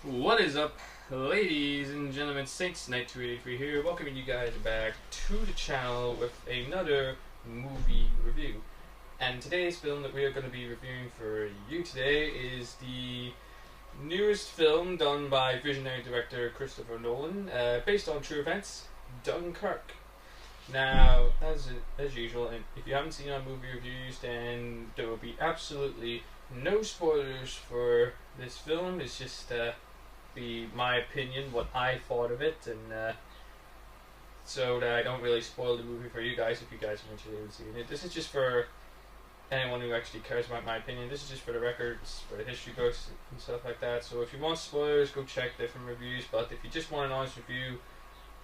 What is up, ladies and gentlemen? Saints Night 283 here, welcoming you guys back to the channel with another movie review. And today's film that we are going to be reviewing for you today is the newest film done by visionary director Christopher Nolan, based on true events, Dunkirk. Now, as usual, and if you haven't seen our movie reviews, then there will be absolutely no spoilers for this film. It's just be my opinion, what I thought of it, and so that I don't really spoil the movie for you guys if you guys are interested in seeing it. This is just for anyone who actually cares about my opinion. This is just for the records, for the history books and stuff like that. So if you want spoilers, go check different reviews, but if you just want an honest review,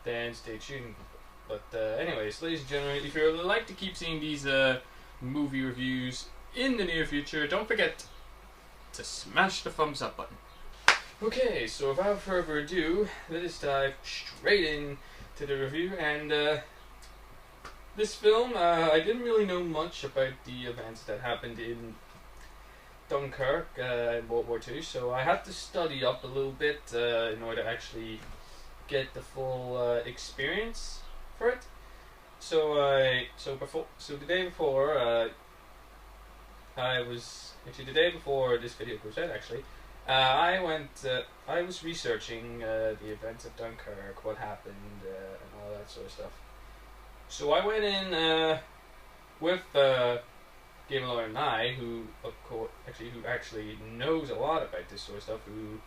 then stay tuned. But anyways, ladies and gentlemen, if you would like to keep seeing these movie reviews in the near future, don't forget to smash the thumbs up button. Okay, so without further ado, let us dive straight in to the review. And this film, I didn't really know much about the events that happened in Dunkirk in World War II, so I had to study up a little bit in order to actually get the full experience for it. So the day before, the day before this video goes out, actually. I was researching the events of Dunkirk, what happened, and all that sort of stuff. So I went in with Game Lawyer and I, who actually knows a lot about this sort of stuff, who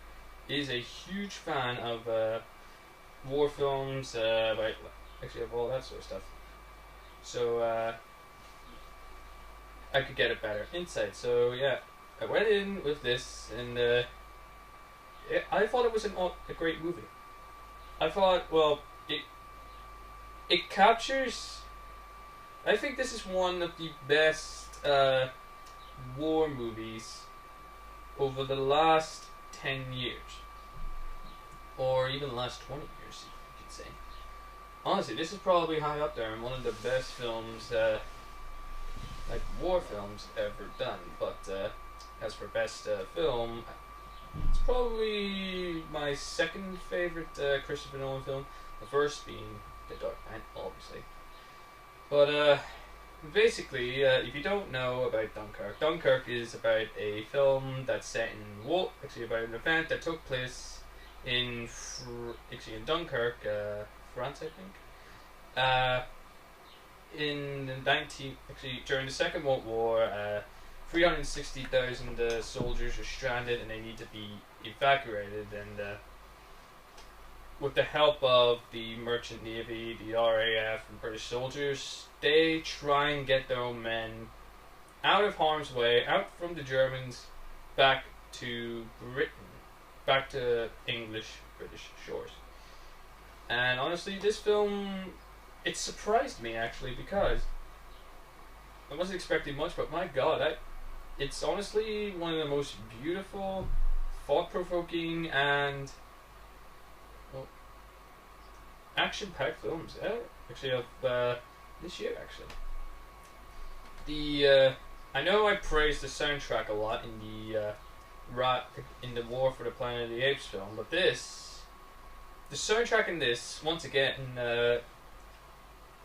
is a huge fan of war films, of all that sort of stuff. So I could get a better insight. So yeah, I went in with this, and I thought it was a great movie. I thought, well, it captures. I think this is one of the best war movies over the last 10 years, or even the last 20 years, you could say. Honestly, this is probably high up there and one of the best films, like war films, ever done. But as for best film, it's probably my second favorite Christopher Nolan film. The first being The Dark Knight, obviously. But basically, if you don't know about Dunkirk, Dunkirk is about a film that's set in about an event that took place in Dunkirk, France, I think. In the during the Second World War, 360,000 soldiers are stranded and they need to be evacuated. And with the help of the Merchant Navy, the RAF, and British soldiers, they try and get their own men out of harm's way, out from the Germans, back to Britain, back to British shores. And honestly, this film, it surprised me actually, because I wasn't expecting much, but my god, it's honestly one of the most beautiful, thought-provoking, and action-packed films of this year. Actually, I know I praised the soundtrack a lot in the War for the Planet of the Apes film, but the soundtrack in this, once again,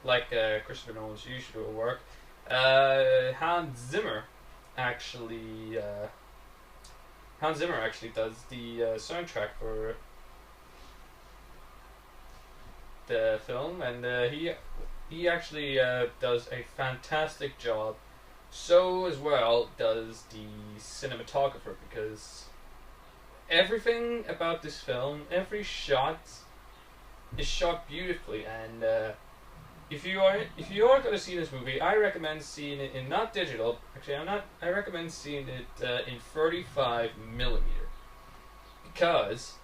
like Christopher Nolan's usual work, Hans Zimmer actually does the soundtrack for the film, and he actually does a fantastic job. So as well does the cinematographer, because everything about this film, every shot is shot beautifully. And if you are going to see this movie, I recommend seeing it in not digital. Actually, I recommend seeing it in 35mm, because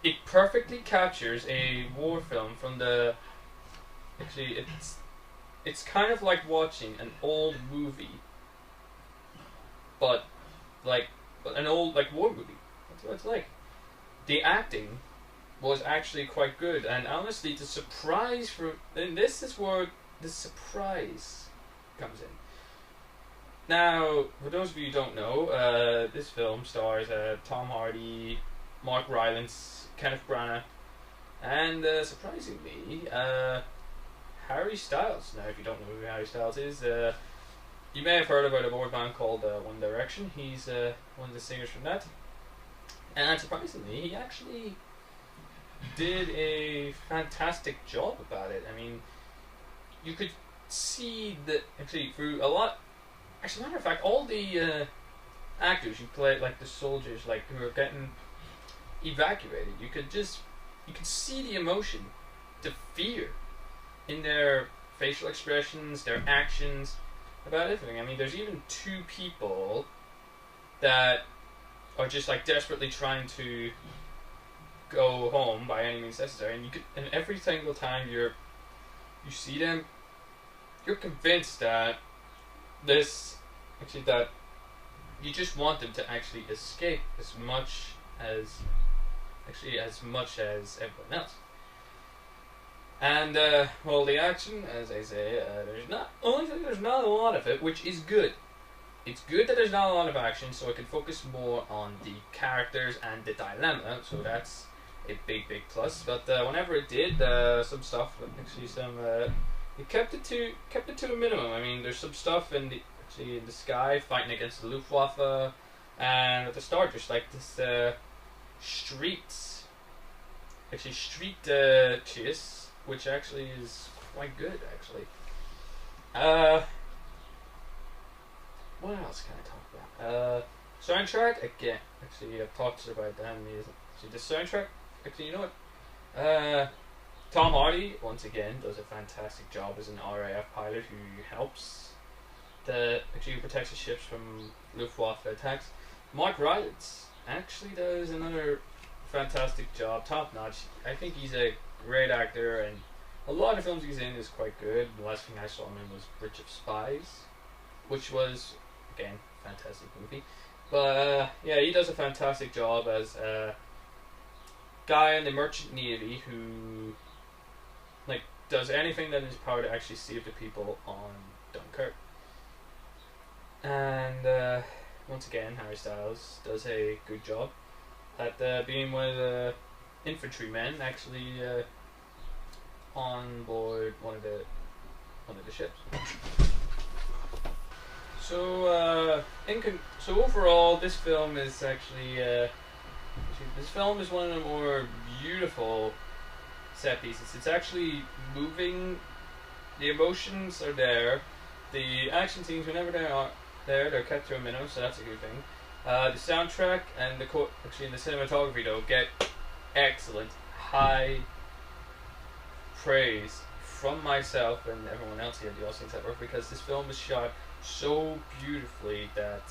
it perfectly captures a war film from the. Actually, it's kind of like watching an old movie, but an old war movie. That's what it's like. The acting was actually quite good, and honestly, the surprise and this is where the surprise comes in. Now, for those of you who don't know, this film stars Tom Hardy, Mark Rylance, Kenneth Branagh, and surprisingly, Harry Styles. Now, if you don't know who Harry Styles is, you may have heard about a boy band called One Direction. He's one of the singers from that. And surprisingly, he actually did a fantastic job about it. I mean, you could see that actually through a lot. Actually, matter of fact, all the actors who played like the soldiers, like who were getting evacuated, you could see the emotion, the fear in their facial expressions, their actions, about everything. I mean, there's even two people that are just like desperately trying to go home by any means necessary, and every single time you see them, you're convinced that that you just want them to actually escape as much as everyone else. And well, the action, as I say, there's not a lot of it, which is good. It's good that there's not a lot of action, so I can focus more on the characters and the dilemma. So that's a big plus. But whenever it did, some stuff, it kept it to a minimum. I mean, there's some stuff in the sky fighting against the Luftwaffe, and at the start there's like this street chase, which actually is quite good, actually. What else can I talk about? Soundtrack, again, actually I've talked about that. See, the soundtrack, actually, you know what? Tom Hardy, once again, does a fantastic job as an RAF pilot who helps who protects the ships from Luftwaffe attacks. Mark Rylance actually does another fantastic job, top notch. I think he's a great actor, and a lot of films he's in is quite good. The last thing I saw him in was Bridge of Spies, which was, again, fantastic movie. But yeah, he does a fantastic job as a guy in the merchant navy who does anything that in his power to actually save the people on Dunkirk. And once again, Harry Styles does a good job at being one of the infantrymen actually on board one of the ships. So so overall, this film is actually one of the more beautiful set pieces. It's actually moving. The emotions are there. The action scenes, whenever they're kept to a minimum, so that's a good thing. The soundtrack and the cinematography though get excellent, high praise from myself and everyone else here at the AllSaints Network, because this film is shot so beautifully that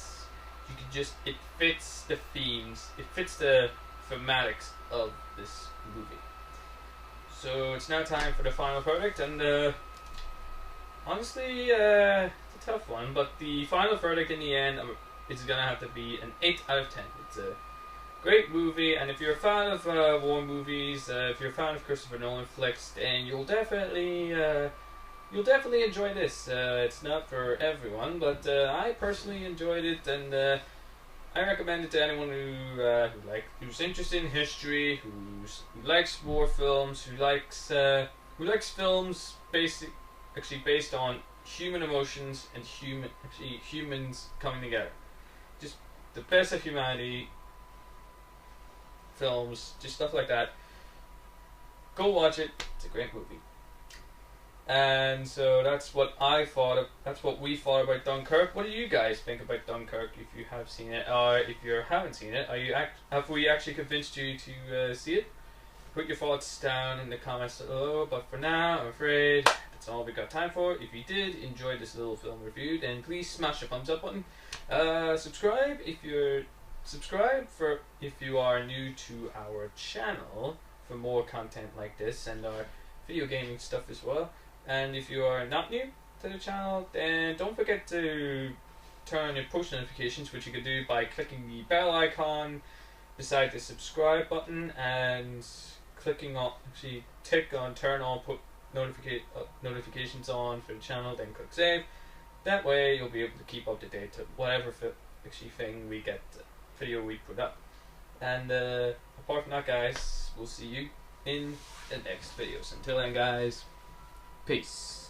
you can it fits the themes, it fits the thematics of this movie. So it's now time for the final verdict, and honestly, it's a tough one, but the final verdict in the end is gonna have to be an 8 out of 10. It's a great movie, and if you're a fan of war movies, if you're a fan of Christopher Nolan flicks, then you'll definitely enjoy this. It's not for everyone, but I personally enjoyed it, and I recommend it to anyone who's interested in history, who likes war films, who likes films based on human emotions and humans coming together. Just the best of humanity films, just stuff like that. Go watch it. It's a great movie. And so that's what we thought about Dunkirk. What do you guys think about Dunkirk? If you have seen it, or if you haven't seen it, have we actually convinced you to see it? Put your thoughts down in the comments below. But for now, I'm afraid that's all we got time for. If you did enjoy this little film review, then please smash the thumbs up button. Subscribe if you are new to our channel for more content like this and our video gaming stuff as well. And if you are not new to the channel, then don't forget to turn on your post notifications, which you can do by clicking the bell icon beside the subscribe button and clicking on, turn on notifications on for the channel, then click save. That way you'll be able to keep up to date to whatever fishy thing we get, video we put up. And apart from that, guys, we'll see you in the next videos. Until then, guys, peace.